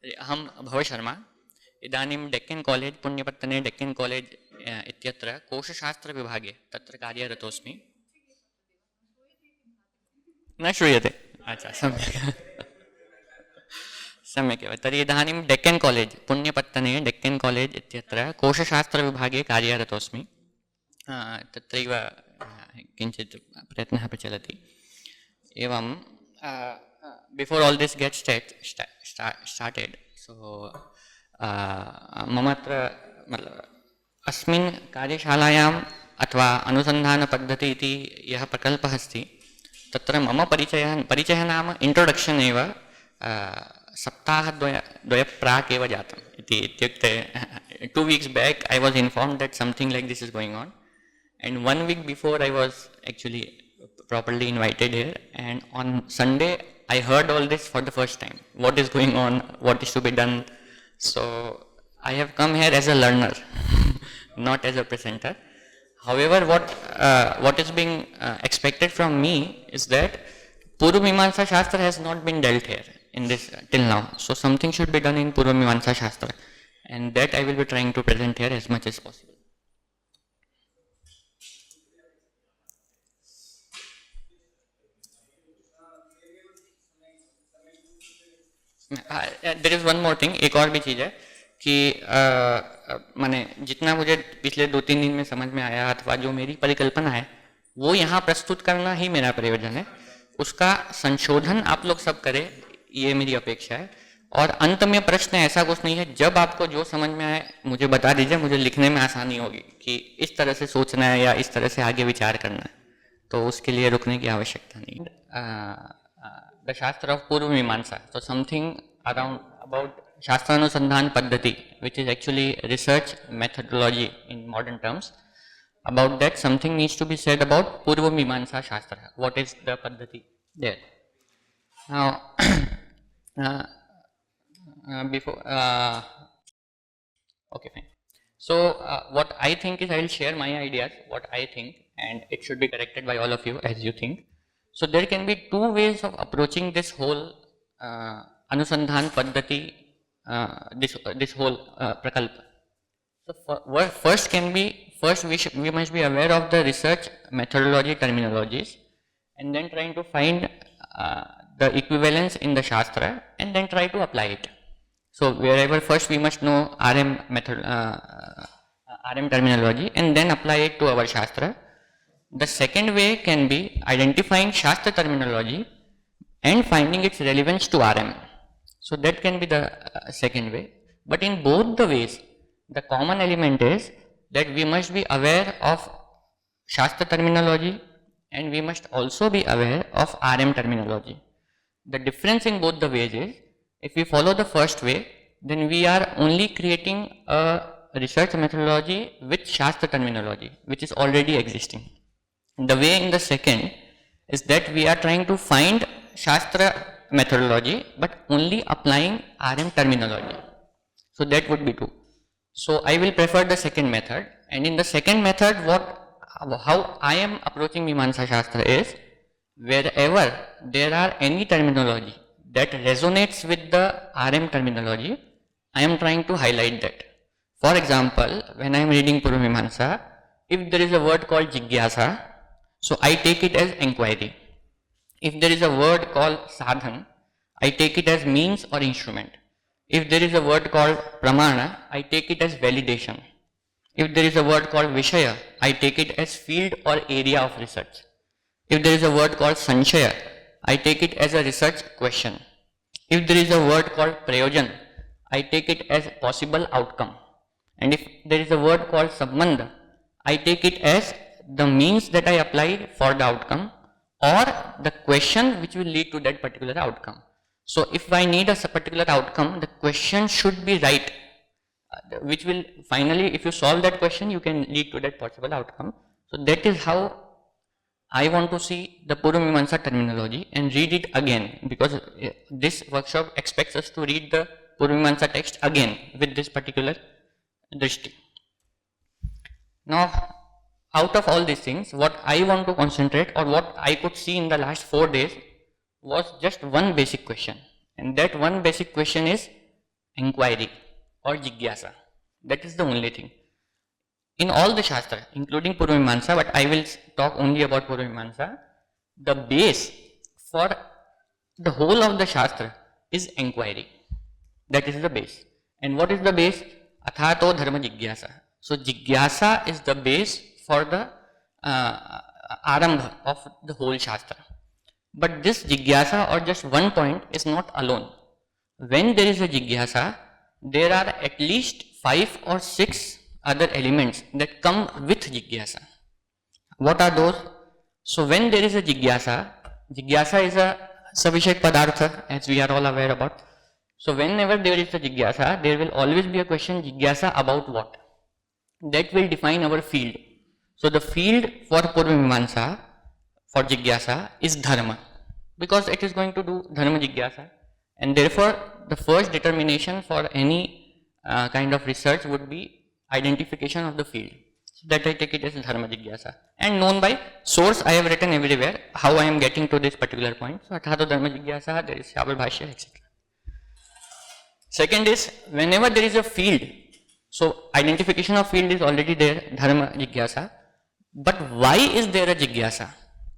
अहं भव शर्मा इदानीं डेक्कन् कालेज् पुण्यपत्तने डेक्कन् कालेज् इत्यत्र कोशशास्त्रविभागे तत्र कार्यरतोऽस्मि। न श्रूयते? अच्छा, सम्यक् सम्यक् एव। तर्हि इदानीं डेक्कन् कालेज् पुण्यपत्तने डेक्कन् कालेज् इत्यत्र कोशशास्त्रविभागे कार्यरतोऽस्मि। तत्रैव किञ्चित् प्रयत्नः प्रचलति। एवं before all this gets started, so मम अत्र अस्मिन् कार्यशालायाम् अथवा अनुसन्धानपद्धति इति यः प्रकल्पः अस्ति तत्र मम परिचयः नाम इन्ट्रोडक्षन् एव सप्ताहद्वय प्राक् एव जातम् इत्युक्ते 2 weeks back I was informed that something like this is going on, and 1 week before I was actually properly invited here, and on Sunday I heard all this for the first time. What is going on? What is to be done? So I have come here as a learner, not as a presenter. However, what is being expected from me is that Purva Mimamsa Shastra has not been dealt here in this till now. So something should be done in Purva Mimamsa Shastra, and that I will be trying to present here as much as possible. There is one more thing, एक और भी चीज़ है कि माने जितना मुझे पिछले 2-3 दिन में समझ में आया अथवा जो मेरी परिकल्पना है वो यहाँ प्रस्तुत करना ही मेरा प्रयोजन है। उसका संशोधन आप लोग सब करें, ये मेरी अपेक्षा है। और अंत में प्रश्न ऐसा कुछ नहीं है, जब आपको जो समझ में आए मुझे बता दीजिए, मुझे लिखने में आसानी होगी कि इस तरह से सोचना है या इस तरह से आगे विचार करना है, तो उसके लिए रुकने की आवश्यकता नहीं। The Shastra of Purva Mimamsa. So something about Shastranusandhana Paddhati, which is actually research methodology in modern terms. About that, something needs to be said about Purva Mimamsa Shastra. What is the Paddhati there? Now, before, okay, fine. So what I think is I will share my ideas, what I think, and it should be corrected by all of you as you think. So there can be 2 ways of approaching this whole Anusandhan Paddhati, this whole prakalpa. So first we must be aware of the research methodology terminologies, and then trying to find the equivalence in the Shastra and then try to apply it. So wherever first we must know RM terminology and then apply it to our Shastra. The second way can be identifying Shastra terminology and finding its relevance to RM. So that can be the second way. But in both the ways, the common element is that we must be aware of Shastra terminology and we must also be aware of RM terminology. The difference in both the ways is, if we follow the first way, then we are only creating a research methodology with Shastra terminology, which is already existing. The way in the second is that we are trying to find Shastra methodology but only applying RM terminology. So that would be 2. So I will prefer the second method, and in the second method how I am approaching Mimamsa Shastra is, wherever there are any terminology that resonates with the RM terminology, I am trying to highlight that. For example, when I am reading Purva Mimamsa, if there is a word called Jigyasa, so I take it as inquiry. If there is a word called sadhan, I take it as means or instrument. If there is a word called pramana, I take it as validation. If there is a word called vishaya, I take it as field or area of research. If there is a word called sanshaya, I take it as a research question. If there is a word called prayojan, I take it as possible outcome. And if there is a word called sambandha, I take it as the means that I applied for the outcome or the question which will lead to that particular outcome. So if I need a particular outcome, the question should be right, which will finally, if you solve that question, you can lead to that possible outcome. So that is how I want to see the Purva Mimamsa terminology and read it again, because this workshop expects us to read the Purva Mimamsa text again with this particular drishti. Now, out of all these things, what I want to concentrate, or what I could see in the last 4 days, was just one basic question. And that one basic question is, inquiry or jigyasa. That is the only thing. In all the Shastra, including Purvamimamsa, but I will talk only about Purvamimamsa, the base for the whole of the Shastra is inquiry. That is the base. And what is the base? Athato dharma jigyasa. So jigyasa is the base for the arambha of the whole Shastra. But this jigyasa or just one point is not alone. When there is a jigyasa, there are at least 5 or 6 other elements that come with jigyasa. What are those? So when there is a jigyasa, jigyasa is a savishayak padartha, as we are all aware about. So whenever there is a jigyasa, there will always be a question, jigyasa about what? That will define our field. So the field for Purvamimamsa, for jigyasa, is dharma, because it is going to do dharma jigyasa, and therefore the first determination for any kind of research would be identification of the field. So that I take it as dharma jigyasa, and known by source I have written everywhere how I am getting to this particular point. So athato dharma jigyasa, there is Shabal Bhashya, etc. Second is, whenever there is a field, so identification of field is already there, dharma jigyasa, but why is there a jigyasa?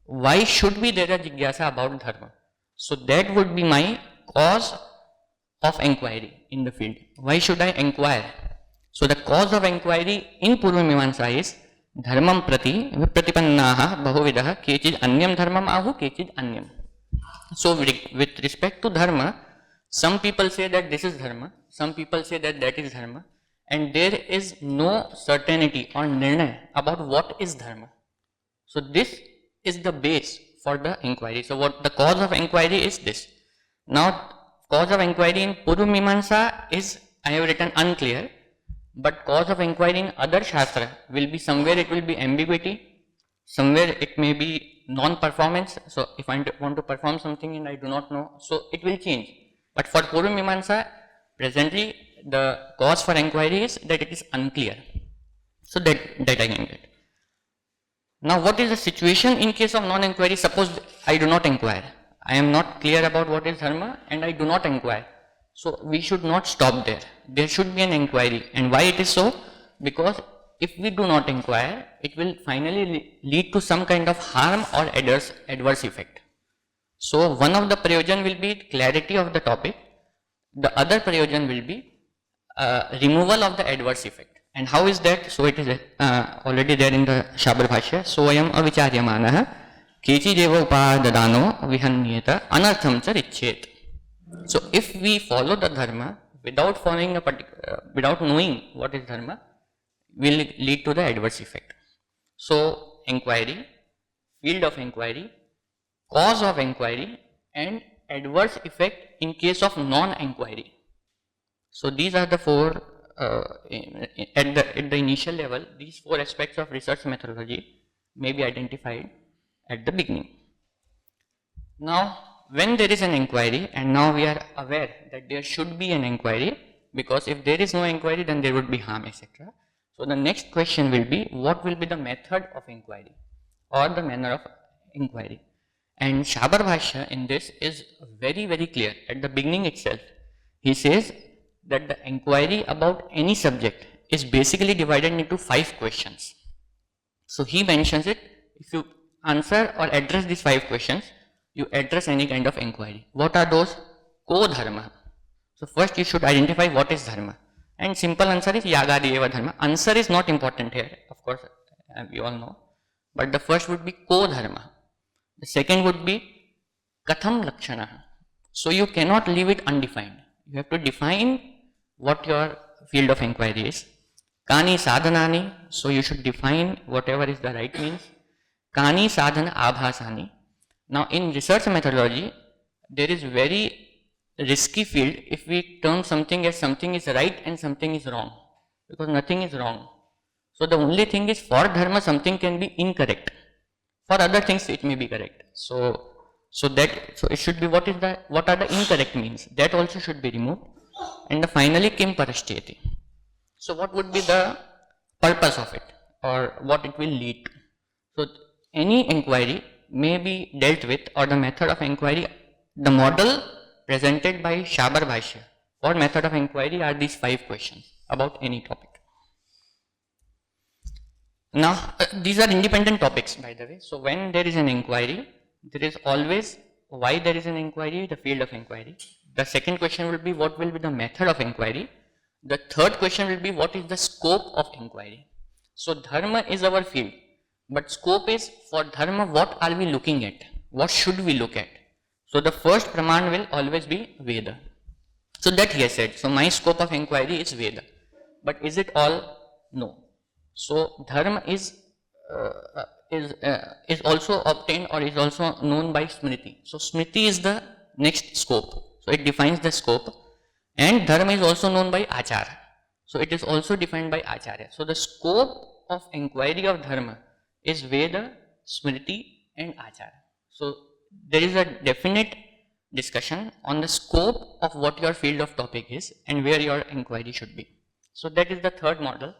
Why should be there a jigyasa about dharma? So that would be my cause of inquiry in the field. Why should I inquire? So the cause of inquiry in Purvamimamsa is dharmam prati vipratipannaha bahuvidah kechid anyam dharmam ahu kechid anyam. So with respect to dharma, some people say that this is dharma, some people say that that is dharma, and there is no certainty or nirnaya about what is dharma. So this is the base for the inquiry. So what the cause of inquiry is this. Now cause of inquiry in Purvamimamsa is, I have written unclear, but cause of inquiry in other Shastra will be somewhere it will be ambiguity, somewhere it may be non-performance. So if I want to perform something and I do not know, so it will change. But for Purvamimamsa, presently the cause for inquiry is that it is unclear. So that I can get. Now what is the situation in case of non-inquiry? Suppose I do not inquire. I am not clear about what is dharma and I do not inquire. So we should not stop there. There should be an inquiry. And why it is so? Because if we do not inquire, it will finally lead to some kind of harm or adverse effect. So one of the prayojan will be clarity of the topic. The other prayojan will be removal of the adverse effect. And how is that? So it is already there in the Shabal Bhashya. Soyam avicharyamanaha kechideva upadadano vihanyeta anartham cha richet. So if we follow the dharma without following without knowing what is dharma, will lead to the adverse effect. So inquiry, field of inquiry, cause of inquiry, and adverse effect in case of non-inquiry. So these are the four at the initial level. These 4 aspects of research methodology may be identified at the beginning. Now when there is an inquiry, and now we are aware that there should be an inquiry, because if there is no inquiry then there would be harm, etc. So the next question will be, what will be the method of inquiry or the manner of inquiry? And Shabal Bhashya in this is very, very clear. At the beginning itself, he says that the inquiry about any subject is basically divided into 5 questions. So he mentions it, if you answer or address these 5 questions, you address any kind of inquiry. What are those? Ko-dharma. So first you should identify what is dharma. And simple answer is yagadi eva dharma. Answer is not important here, of course, we all know. But the first would be ko-dharma. The second would be katham lakshana. So you cannot leave it undefined. You have to define what your field of inquiry is. Kani sadhanani. So you should define whatever is the right means. Kani sadhana abhasani. Now in research methodology, there is very risky field if we term something as something is right and something is wrong, because nothing is wrong. So the only thing is, for dharma something can be incorrect, for other things it may be correct. So it should be what are the incorrect means, that also should be removed. And finally kim parashteti. So what would be the purpose of it, or what it will lead to? So any inquiry may be dealt with, or the method of inquiry, the model presented by Shabal Bhashya for method of inquiry are these 5 questions about any topic. Now, these are independent topics, by the way. So, when there is an inquiry, there is always why there is an inquiry, the field of inquiry. The second question will be what will be the method of inquiry. The third question will be what is the scope of inquiry. So, dharma is our field, but scope is for dharma what are we looking at, what should we look at. So, the first praman will always be Veda. So, that he has said. So, my scope of inquiry is Veda, but is it all? No. So, dharma is also obtained or is also known by Smriti. So, Smriti is the next scope. So, it defines the scope, and dharma is also known by Achara. So, it is also defined by Acharya. So, the scope of inquiry of dharma is Veda, Smriti and Achara. So, there is a definite discussion on the scope of what your field of topic is and where your inquiry should be. So, that is the third model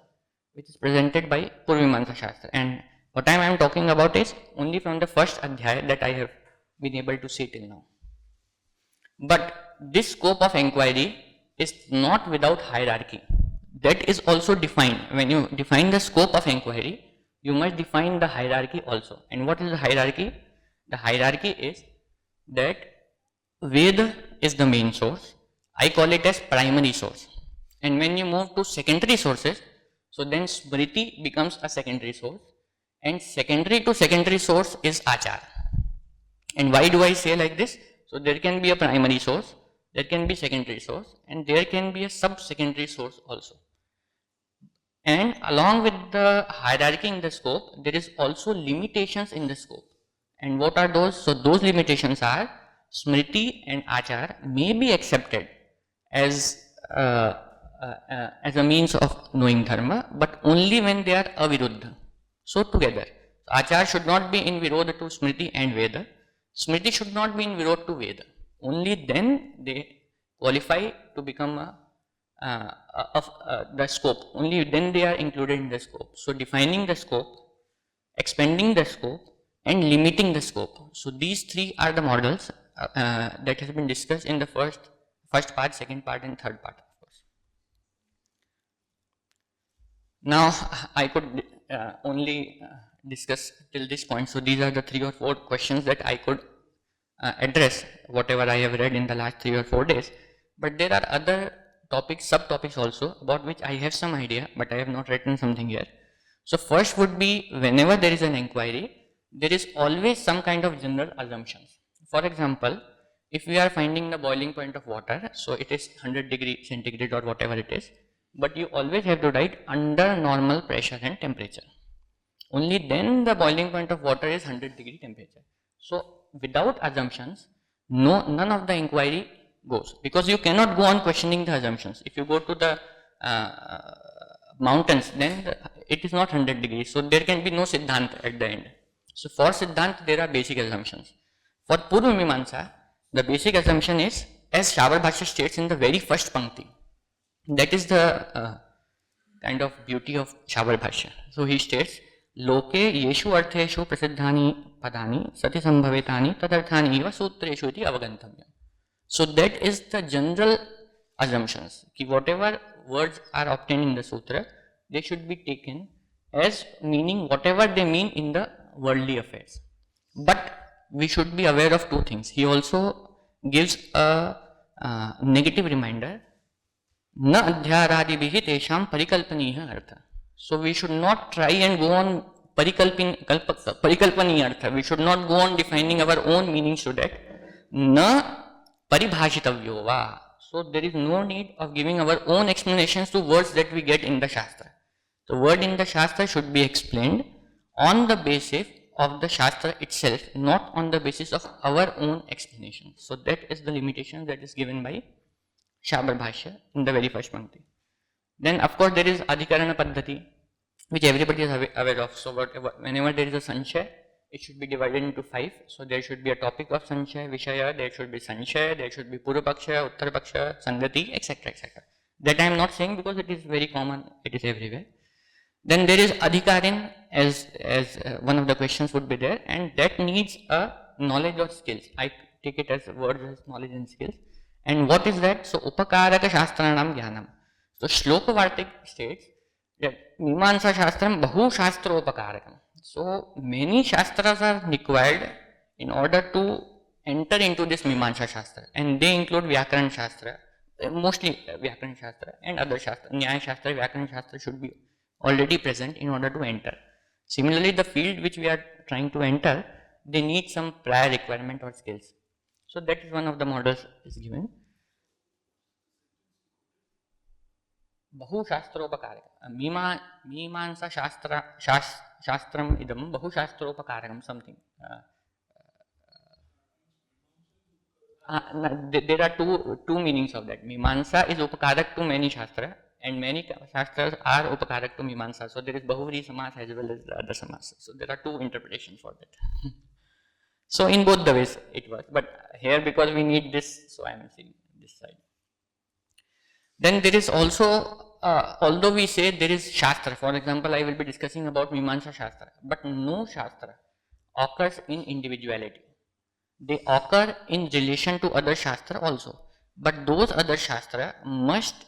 which is presented by Purvamimamsa Shastra, and what I am talking about is only from the first adhyaya that I have been able to see till now. But this scope of inquiry is not without hierarchy. That is also defined. When you define the scope of inquiry, you must define the hierarchy also. And what is the hierarchy? The hierarchy is that Veda is the main source. I call it as primary source. And when you move to secondary sources, so then Smriti becomes a secondary source, and secondary to secondary source is Achara. And why do I say like this? So there can be a primary source, there can be secondary source, and there can be a sub-secondary source also. And along with the hierarchy in the scope, there is also limitations in the scope. And what are those? So those limitations are Smriti and Achara may be accepted as a means of knowing dharma, but only when they are aviruddha. So together, Achara should not be in virodha to Smriti and Veda. Smriti should not be in virodha to Veda. Only then they qualify to become the scope. Only then they are included in the scope. So defining the scope, expanding the scope, and limiting the scope. So these 3 are the models that has been discussed in the first part, second part, and third part. Now, I could only discuss till this point. So, these are the 3 or 4 questions that I could address, whatever I have read in the last 3 or 4 days. But there are other topics, subtopics also, about which I have some idea, but I have not written something here. So, first would be whenever there is an inquiry, there is always some kind of general assumptions. For example, if we are finding the boiling point of water, so it is 100 degree centigrade or whatever it is, but you always have to write under normal pressure and temperature. Only then the boiling point of water is 100 degree temperature. So without assumptions, none of the inquiry goes, because you cannot go on questioning the assumptions. If you go to the mountains, then it is not 100 degrees, so there can be no Siddhanta at the end. So for Siddhanta, there are basic assumptions. For Purvamimamsa, the basic assumption is, as Shabar Bhashya states in the very first pankti. That is the kind of beauty of Shabar Bhashya. So he states, Loke yeshu artheshu prasiddhani padani sati sambhavetani tadarthani eva sutreshu iti avagantavya. So that is the general assumptions. Ki whatever words are obtained in the sutra, they should be taken as meaning whatever they mean in the worldly affairs. But we should be aware of 2 things. He also gives a negative reminder. Na adhyaradibihi tesham parikalpaniya artha. So we should not try and go on parikalpaniya artha. We should not go on defining our own meanings to that. Na paribhashitavyo va. So there is no need of giving our own explanations to words that we get in the Shastra. The word in the Shastra should be explained on the basis of the Shastra itself, not on the basis of our own explanation. So that is the limitation that is given by Shabar Bhashya in the very first pankti. Then of course there is Adhikarana Paddhati, which everybody is aware of. So whenever there is a Sanshaya, it should be divided into 5. So there should be a topic of Sanshaya, Vishaya, there should be Sanshaya, there should be Purvapaksha, Uttarapaksha, Sangati, etc. etc. That I am not saying because it is very common, it is everywhere. Then there is Adhikarin, as one of the questions would be there, and that needs a knowledge or skills. I take it as words as knowledge and skills. And what is that? So Upakaraka Shastranam Jnanam. So Shloka Vartik states that Mimamsa Shastram Bahu Shastra Upakarakam. So many Shastras are required in order to enter into this Mimamsa Shastra, and they include Vyakaran Shastra, mostly Vyakaran Shastra and other Shastra. Nyaya Shastra, Vyakaran Shastra should be already present in order to enter. Similarly, the field which we are trying to enter, they need some prior requirement or skills. So that is one of the models is given. बहु शास्त्रोपकारक मीमांसा शास्त्रम इदम बहु शास्त्रोपकारकम something. There are two meanings of that. Mimamsa is upakarak to many shastra, and many shastras are upakarak to Mimamsa. So there is Bahuvri Samas as well as the other Samas. So there are two interpretations for that. So in both the ways it works. But here, because we need this, so I am saying this side. Then there is also, although we say there is Shastra, for example, I will be discussing about Mimamsa Shastra, but no Shastra occurs in individuality. They occur in relation to other Shastra also. But those other Shastra must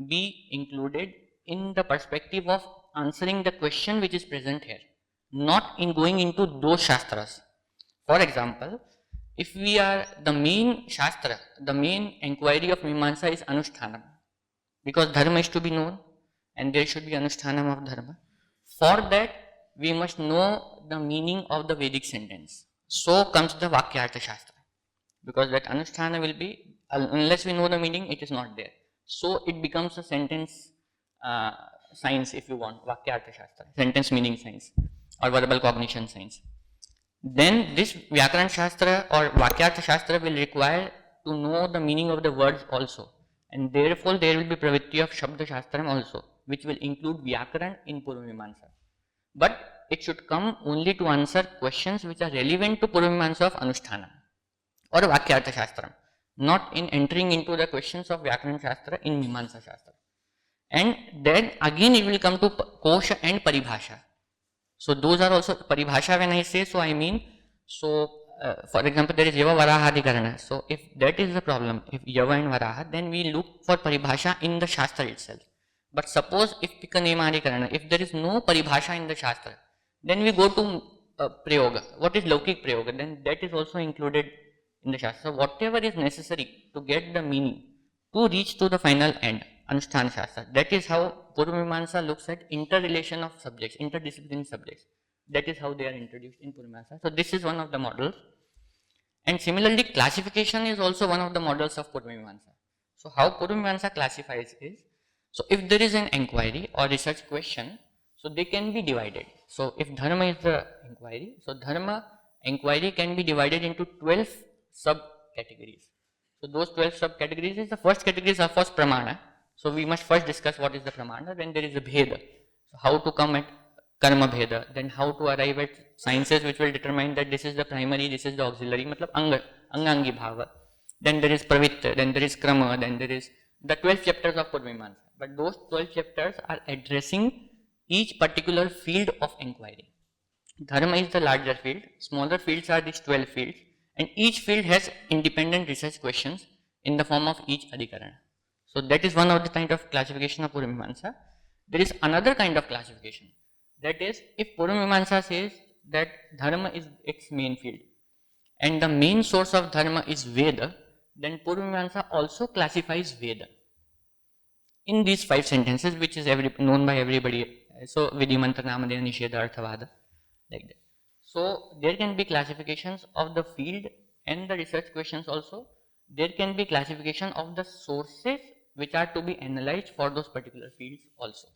be included in the perspective of answering the question which is present here, not in going into those Shastras. For example, if we are the main Shastra, the main inquiry of Mimamsa is Anushtanam, because Dharma is to be known and there should be Anushtanam of Dharma. For that, we must know the meaning of the Vedic sentence. So comes the Vakyartha Shastra, because that Anusthana will be, unless we know the meaning, it is not there. So it becomes a sentence science, if you want, Vakyartha Shastra, sentence meaning science or verbal cognition science. Then this Vyakaran Shastra or Vakyartha Shastra will require to know the meaning of the words also, and therefore there will be Pravritti of Shabda Shastram also, which will include Vyakaran in Purvamimamsa. But it should come only to answer questions which are relevant to Purvamimamsa of Anusthana or Vakyartha Shastram, not in entering into the questions of Vyakaran Shastra in Mimamsa Shastra. And then again it will come to Kosha and Paribhasha. So those are also Paribhasha. When I say, so I mean, so for example, there is Yava Varaha Adhikarana. So if that is the problem, if Yava and Varaha, then we look for Paribhasha in the Shastra itself. But suppose if Pika Nema Adhikarana, if there is no Paribhasha in the Shastra, then we go to Prayoga. What is Laukik Prayoga? Then that is also included in the Shastra. So whatever is necessary to get the meaning, to reach to the final end, Anushtana Shastra. That is how Purvamimamsa looks at interrelation of subjects, interdisciplinary subjects. That is how they are introduced in Purvamimamsa. So this is one of the models. And similarly, classification is also one of the models of Purvamimamsa. So how Purvamimamsa classifies is, so if there is an inquiry or research question, so they can be divided. So if Dharma is the inquiry, so Dharma inquiry can be divided into 12 subcategories. So those 12 subcategories is, the first category is of course Pramana. So we must first discuss what is the Pramana, then there is a Bheda. So how to come at Karma Bheda, then how to arrive at sciences which will determine that this is the primary, this is the auxiliary, matlab Angangi Bhava. Then there is Pravritta, then there is Krama, then there is the 12 chapters of Purvamimamsa. But those 12 chapters are addressing each particular field of inquiry. Dharma is the larger field, smaller fields are these 12 fields, and each field has independent research questions in the form of each Adhikarana. So that is one of the kind of classification of Purvamimamsa. There is another kind of classification. That is, if Purvamimamsa says that Dharma is its main field and the main source of Dharma is Veda, then Purvamimamsa also classifies Veda in these 5 sentences, which is known by everybody. So Vidhi Mantra Namadena Nishedha Arthavada, like that. So there can be classifications of the field and the research questions also. There can be classification of the sources which are to be analyzed for those particular fields also.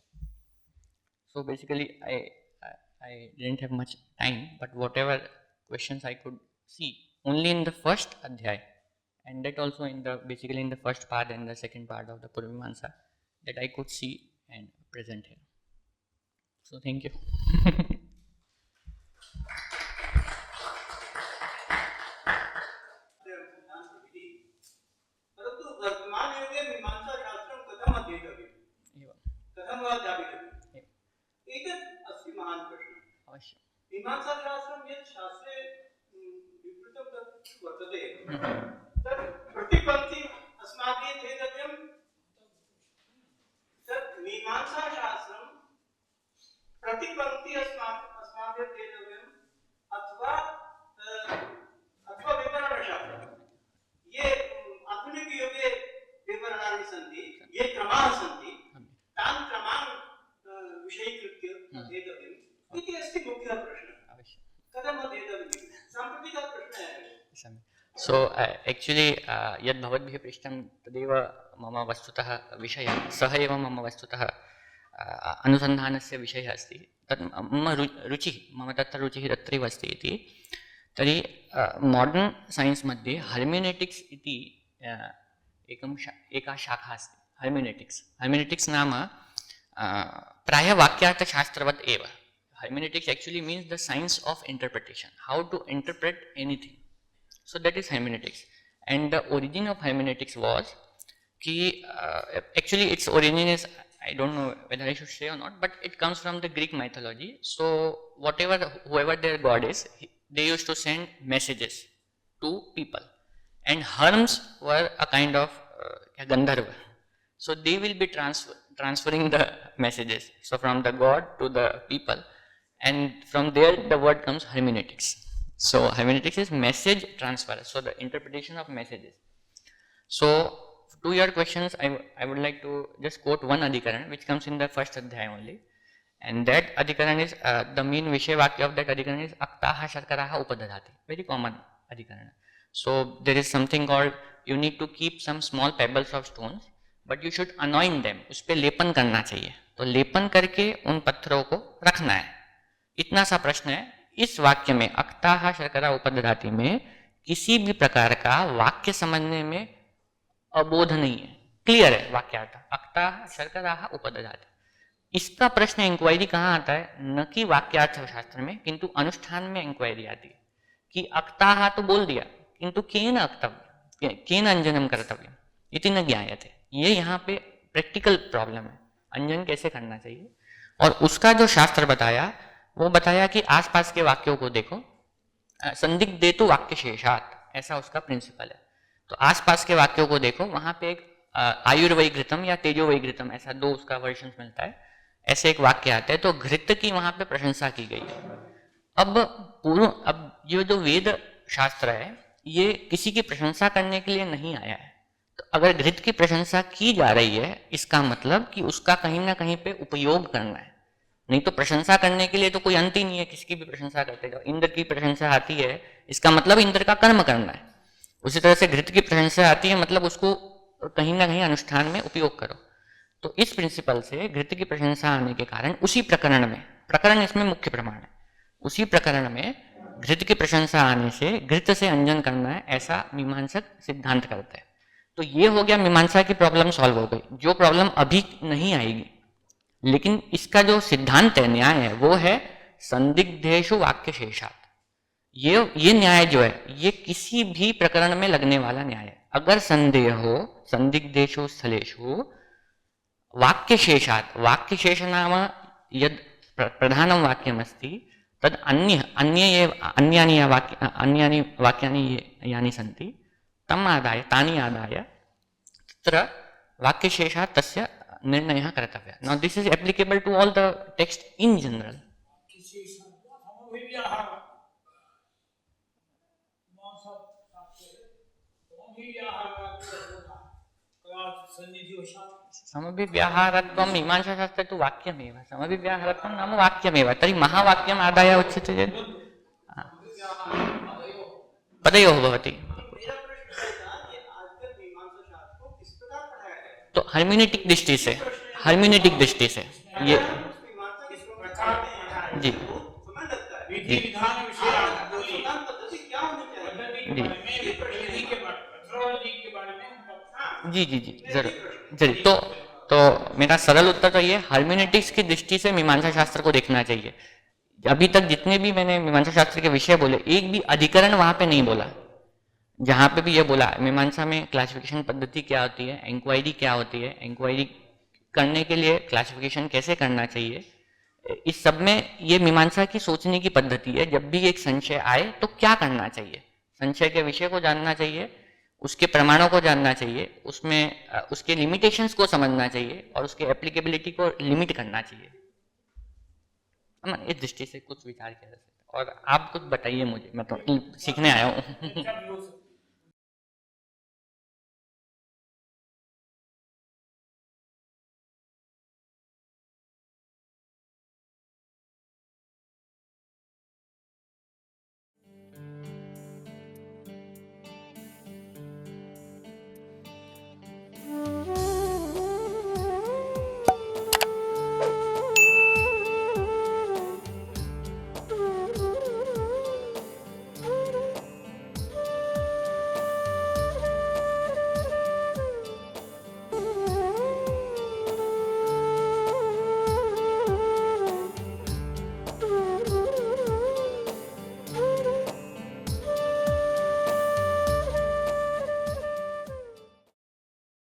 So basically I didn't have much time, but whatever questions I could see only in the first adhyay, and that also in the basically in the first part and the second part of the Purvamimamsa, that I could see and present here. So thank you. मीमांसाशास्त्रं यत् शास्त्रे विवृतं तत् वर्तते तत् प्रतिपङ्क्ति अस्माभिः so actually यद् भवद्भिः पृष्टं तदेव मम वस्तुतः विषयः, सः एव मम वस्तुतः अनुसन्धानस्य विषयः अस्ति। तत् मम रुचिः, मम तत्र रुचिः तत्रैव अस्ति इति। तर्हि माडर्न् सैन्स् मध्ये हर्म्युनेटिक्स् इति एका शाखा अस्ति। हर्म्युनेटिक्स् नाम प्रायः वाक्यार्थशास्त्रवत् एव। Hermeneutics actually means the science of interpretation, how to interpret anything. So that is hermeneutics. And the origin of hermeneutics was actually its origin is, I don't know whether I should say or not, but it comes from the Greek mythology. So whoever their god is, they used to send messages to people, and Herms were a kind of Gandharva. So they will be transferring the messages, so from the god to the people, and from there the word comes hermeneutics. So hermeneutics is message transfer, so the interpretation of messages. So to your questions, I would like to just quote one adhikaran which comes in the first adhyaya only, and that adhikaran is the main Vishay Vakya of that adhikaran is aktaha sharkaraha upadadhati, very common adhikaran. So there is something called, you need to keep some small pebbles of stones, but you should anoint them, उस पे लेपन करना चाहिए, तो लेपन करके उन पत्थरों को रखना है। इतना सा प्रश्न है। इस वाक्य में अक्ताह शर्करा उपदधाति में किसी भी प्रकार का वाक्य समझने में अबोध नहीं है, क्लियर है वाक्यार्थ, अक्ताह शर्करा उपदधाति। इसका प्रश्न इंक्वायरी कहाँ आता है? न कि वाक्यार्थ शास्त्र में, किंतु अनुष्ठान में इंक्वायरी आती है कि अक्ताह तो बोल दिया, किंतु केन अक्तव्य, केन अंजनम कर्तव्य इति न ज्ञायते। ये यहाँ पे प्रैक्टिकल प्रॉब्लम है, अंजन कैसे करना चाहिए। और उसका जो शास्त्र बताया, वो बताया कि आसपास के वाक्यों को देखो, संदिग्धेतु वाक्य शेषात, ऐसा उसका प्रिंसिपल है। तो आसपास के वाक्यों को देखो, वहां पे एक आयुर्वैघृतम या तेजोवैघृतम, ऐसा दो उसका वर्जन मिलता है, ऐसे एक वाक्य आता है। तो घृत की वहां पे प्रशंसा की गई है। अब ये जो वेद शास्त्र है, ये किसी की प्रशंसा करने के लिए नहीं आया है। तो अगर घृत की प्रशंसा की जा रही है, इसका मतलब कि उसका कहीं ना कहीं पे उपयोग करना है, नहीं तो प्रशंसा करने के लिए तो कोई अंत ही नहीं है, किसकी भी प्रशंसा करते जाओ। इंद्र की प्रशंसा आती है, इसका मतलब इंद्र का कर्म करना है। उसी तरह से घृत की प्रशंसा आती है, मतलब उसको कहीं ना कहीं अनुष्ठान में उपयोग करो। तो इस प्रिंसिपल से घृत की प्रशंसा आने के कारण उसी प्रकरण में, प्रकरण इसमें मुख्य प्रमाण है, उसी प्रकरण में घृत की प्रशंसा आने से घृत से अंजन करना है, ऐसा मीमांसक सिद्धांत करते हैं। तो ये हो गया, मीमांसा की प्रॉब्लम सॉल्व हो गई। जो प्रॉब्लम अभी नहीं आएगी, लेकिन इसका जो सिद्धांत है, न्याय है, वो है संदिग्धेषु वाक्य शेषात। ये न्याय जो है, ये किसी भी प्रकरण में लगने वाला न्याय है। अगर संदेह हो, संदिग्धेषु स्थलेषु वाक्य शेषात, वाक्य शेष नाम यद प्रधानम वाक्यम अस्ति तद अन्यानि वाक्यानि यानि सन्ति तम आदाय, तानि आदाय तत्र वाक्य शेषात तस्य निर्णयः कर्तव्यः। Now this is applicable to all the text in general. समभिव्याहारत्वं मीमांसाशास्त्रे तु वाक्यमेव, समभिव्याहारत्वं नाम वाक्यमेव। तर्हि महावाक्यम् आदाय उच्यते चेत् पदयोः भवति। तो हर्मेनेटिक दृष्टि से, हर्मेनेटिक दृष्टि से ये जी जी जी जी जी जरूर जरूर। तो मेरा सरल उत्तर तो ये, हर्मेनेटिक्स की दृष्टि से मीमांसा शास्त्र को देखना चाहिए। अभी तक जितने भी मैंने मीमांसा शास्त्र के विषय बोले, एक भी अधिकरण वहां पे नहीं बोला। जहां पे भी ये बोला मीमांसा में क्लासिफिकेशन पद्धति क्या होती है, इंक्वायरी क्या होती है, इंक्वायरी करने के लिए क्लासिफिकेशन कैसे करना चाहिए, इस सब में ये मीमांसा की सोचने की पद्धति है। जब भी एक संशय आए तो क्या करना चाहिए, संशय के विषय को जानना चाहिए, उसके प्रमाणों को जानना चाहिए, उसमें उसके लिमिटेशंस को समझना चाहिए और उसके एप्लीकेबिलिटी को लिमिट करना चाहिए। इस दृष्टि से कुछ विचार किया जा सकता है। और आप कुछ बताइए मुझे, मैं तो सीखने आया हूँ।